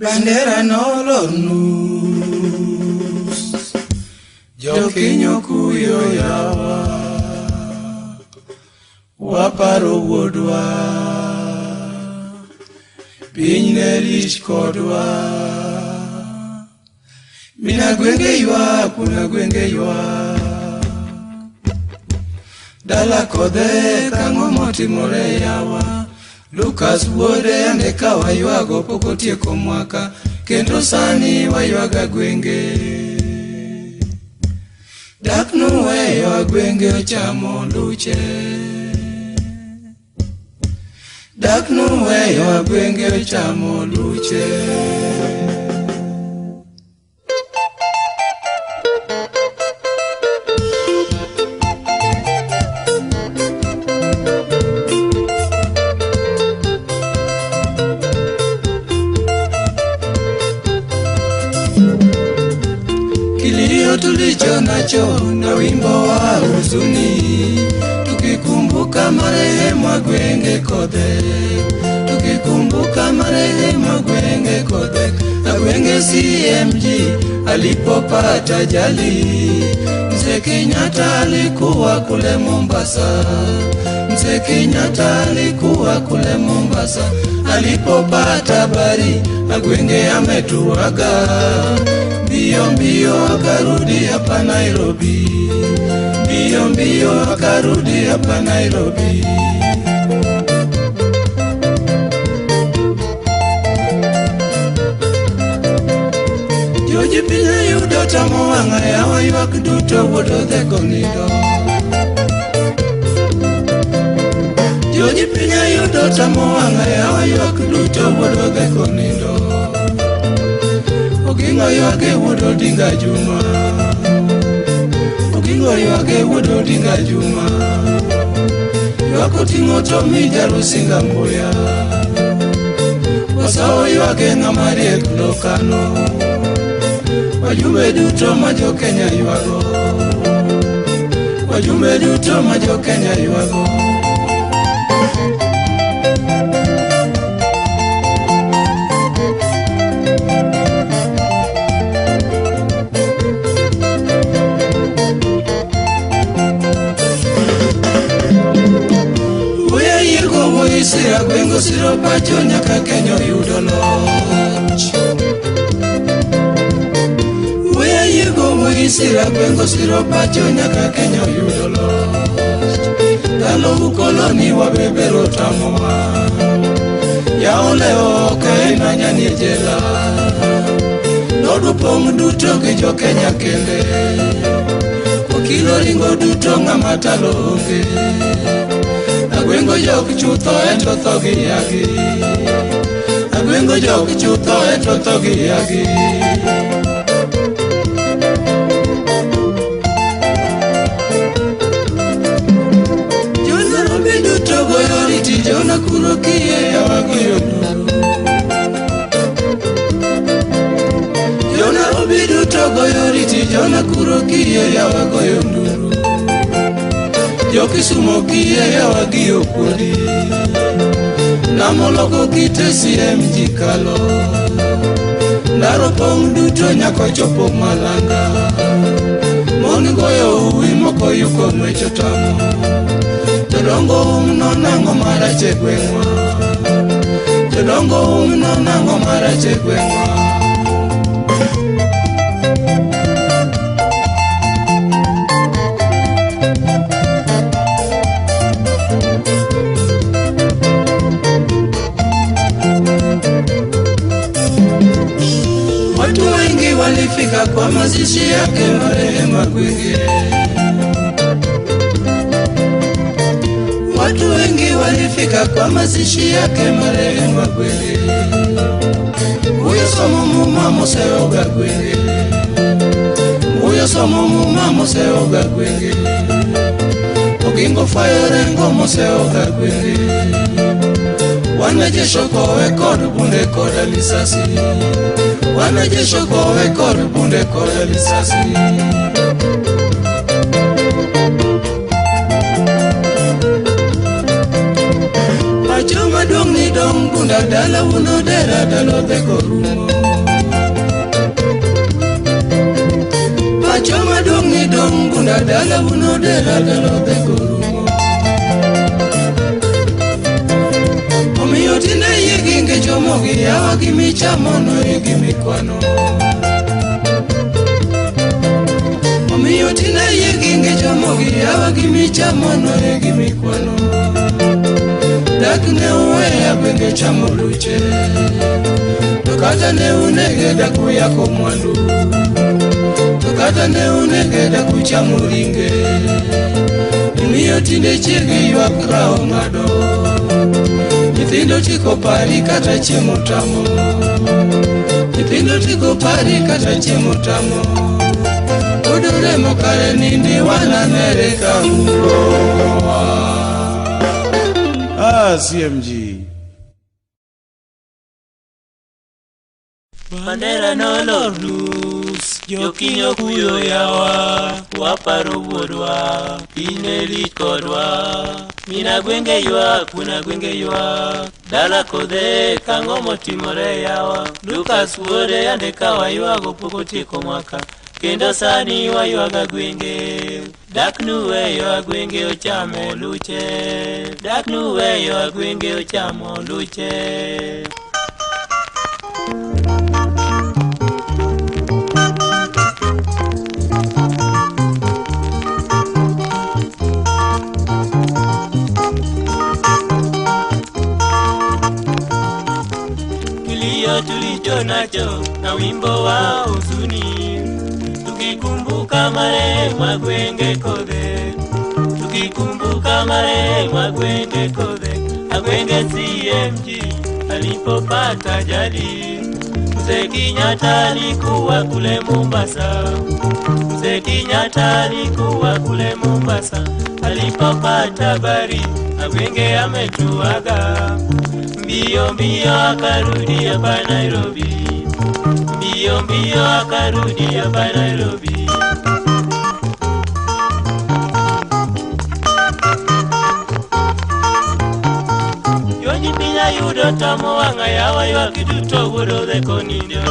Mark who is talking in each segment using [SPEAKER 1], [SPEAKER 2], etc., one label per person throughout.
[SPEAKER 1] Bandera nolor nus, jokinyo kuyo yawa, waparo wuodwa, piny ne lich kodwa, mina gwenge ywa, kuna gwenge ywa, dala kodhe kang'o motimore yawa, Lucas wuode ande ka waywago pok otieko mwaka, kendo sani waywaga gwenge. Dak nuweyo gwenge ochamo luche, dak nuweyo gwenge ochamo luche. Kilio tulicho nacho na wimbo wa huzuni, tukikumbuka marehemu wa gwenge kodhe, tukikumbuka marehemu wa gwenge kodhe, na gwenge CMG alipopata ajali. Mzee Kenyatta alikuwa kule Mombasa, Mzee Kenyatta alikuwa kule Mombasa, alipopata habari Agwenge ametuaga, mbio mbio akarudi hapa Nairobi, mbio mbio akarudi hapa Nairobi. Joji pinya yudo tamo wang'a yawa ywak duto wuodo dheko nido, Joji pinya yudo tamo wang'a yawa ywak duto wuodo dheko nido. Ogingo ywage wuodo dinga Juma, Ogingo ywage wuodo dinga Juma, ywak oting'o Tommy Jarusinga Mbuya, Osao ywage ng'ama riek lokano, wajumbe duto ma jo Kenya ywago, wajumbe duto ma jo Kenya ywago. Sira gwengo siro pacho nyaka Kenya yudo loch, Weya yego mwegi sira gwengo siro pacho nyaka Kenya yudo loch. Dalo ukoloni wabebero tamoa, yao leo kaina nyani jela, Nodu pong duto ke jo Kenya kende, Okilo ringo duto ng'ama talo onge, Agwengo jok chutho ento thogi yagi, Agwengo jok chutho ento thogi yagi. Jona robi duto goyo riti, Jona kuro kiye yawa goyo nduru, Jona robi duto goyo riti, Jona kuro kiye yawa goyo nduru. Jokisumo kiye yawa giyo kundi, namoloko kite CMG kalo, Ndaro pong duto nyako chopo Malanga, Mon goyo uwi moko yuko mwecho tamo, Jodongo nango marache gwengwa, Jodongo nango marache gwengwa. Watu wengi walifika kwa mazishi yake marehemu Agwenge, watu wengi walifika kwa mazishi yake marehemu Agwenge. Uyo somo mumamo seoga Agwenge, uyo somo mumamo seoga Agwenge, Ogingo fayore ngomo seoga Agwenge. Wanajesho kowe kod bunde koda lisasi, wanajesho kowe kod bunde koda lisasi. Pacho maduong' ni dong bunda dala uno dera dalo dheko rumo, dadalo de gorumo omiyo tinde yeginge chomogi yawa gimichamono gimikwano omiyo tinde yeginge chomogi yawa gimichamono gimikwano dak ne uweya gwenge chamo luche to kata ne unege dak uyako mwandu to kata ne unege dak uchamo ringe omiyo tinde chiegi ywak rao ng'ado nyithindo tiko pari kata chiemo tamo nyithindo tiko pari kata chiemo tamo odore mokare nindi wananere kamurowa CMG
[SPEAKER 2] Bandera no lorus Jokinyo kuyo yawa Waparo wuodwa Pine lich kodwa Mina gwenge ywa Kuna gwenge ywa Dala kodhe Kango motimore yawa Lucas wuode Yande kawa ywa Gopoko tieko mwaka Kendo sani wa ywaga gwenge Dak nuweyo agwenge ochamo luche Dak nuweyo agwenge ochamo luche Kilio tulicho nacho na wimbo wa huzuni Tukikumbuka marehemu agwenge kodhe Tukikumbuka marehemu agwenge kodhe Agwenge CMG alipopata ajali Mzee Kenyatta alikuwa kule Mombasa Mzee Kenyatta alikuwa kule Mombasa Alipopata habari agwenge ametuaga Mbio mbio akarudi hapa Nairobi Mbio mbio akarudi hapa Nairobi Yonyi pinya yudo tamo wanga yawa ywa kiduto wudo dhe konindo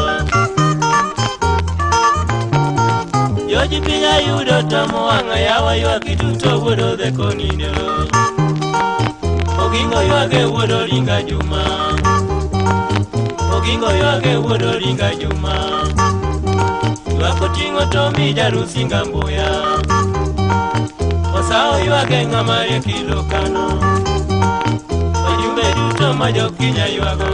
[SPEAKER 2] Yonyi pinya yudo tamo wanga yawa ywa kiduto wudo dhe konindo Ogingo ywage wudo ringa Juma Ogingo ywage wudo ringa Juma Ywako tingo tomi jarusinga mbuya Osao ywage ng'amare kilo kano Wajumbe duto majokinya ywago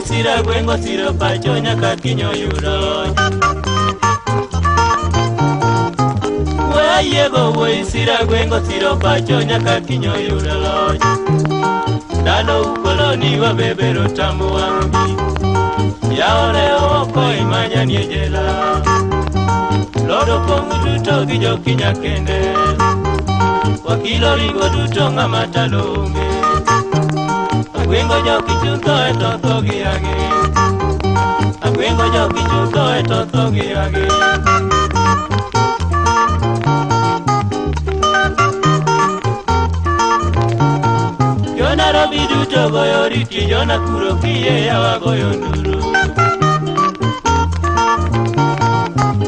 [SPEAKER 2] Sira gwengo siro pacho nyaka kinyo yudo Wayego woi sira gwengo siro pacho nyaka kinyo yudo loj Dalo ukoloni wa bebero tamu wangi Yaore oko imanyaniejela Lodo pongu duto gijo kinya kende Wakilo ringo duto ng'amata longe Agwengo joki chuto etoto giage Agwengo joki chuto etoto giage Jona robi duto goyo riti Jona kuro kiye yawa goyo nduru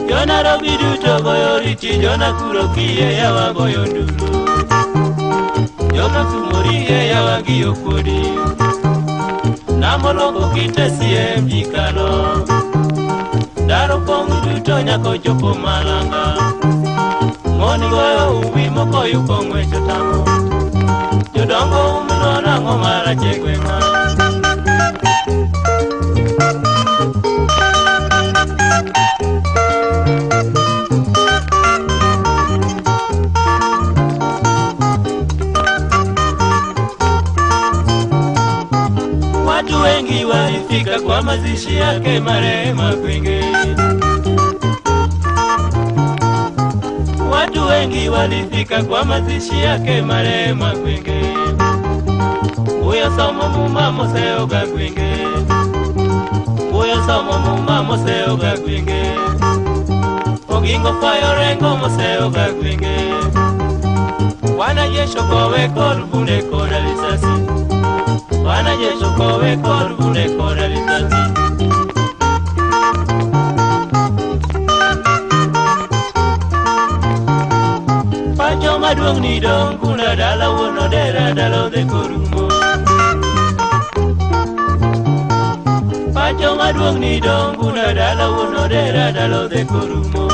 [SPEAKER 2] Jona robi duto goyo riti Jona kuro kiye yawa goyo nduru Jona sumoriye yawa giyo kodi Namolongo kite CMG kano Daro kongu duto nyako chopo malanga Ngoni goyo uwi moko yuko ngwecho tamo Jodongo umunona ngomara chegwe nga Watu wengi walifika kwa mazishi yake marehemu Agwenge Watu wengi walifika kwa mazishi yake marehemu Agwenge Uyo somo muma moseo Agwenge Uyo somo muma moseo Agwenge Ogingo fayo rengo moseo kagwenge Wanajeshi kowe kod bunde koda risasi Wanajeshi kowe kod bunde koda risasi Pacho maduong' ni dong kuna dala wono dera dalo de korumo Pacho maduong' ni dong kuna dala wono dera dalo de korumo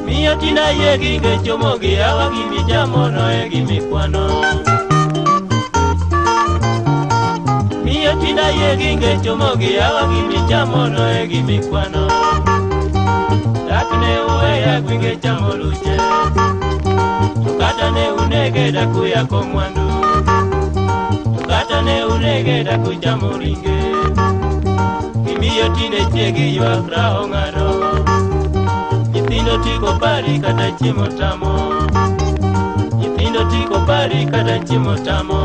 [SPEAKER 2] Miyo tina ye ginge chomo gi awa gimi jamono e gimi kwano Miyo tina ye ginge chomo gi awa gimi jamono e gimi kwano Dakne uweya gwinge chamo luche Tukata ne unege dakuya komwandu Tukata ne unege daku chamo ringe Gimiyo tine chegi yuak rao ngado Nyithindo tiko pari kata chimo tamo Nyithindo tiko pari kata chimo tamo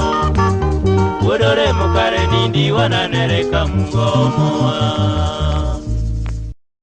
[SPEAKER 2] Wodore mokare nindi wananere kamungomoa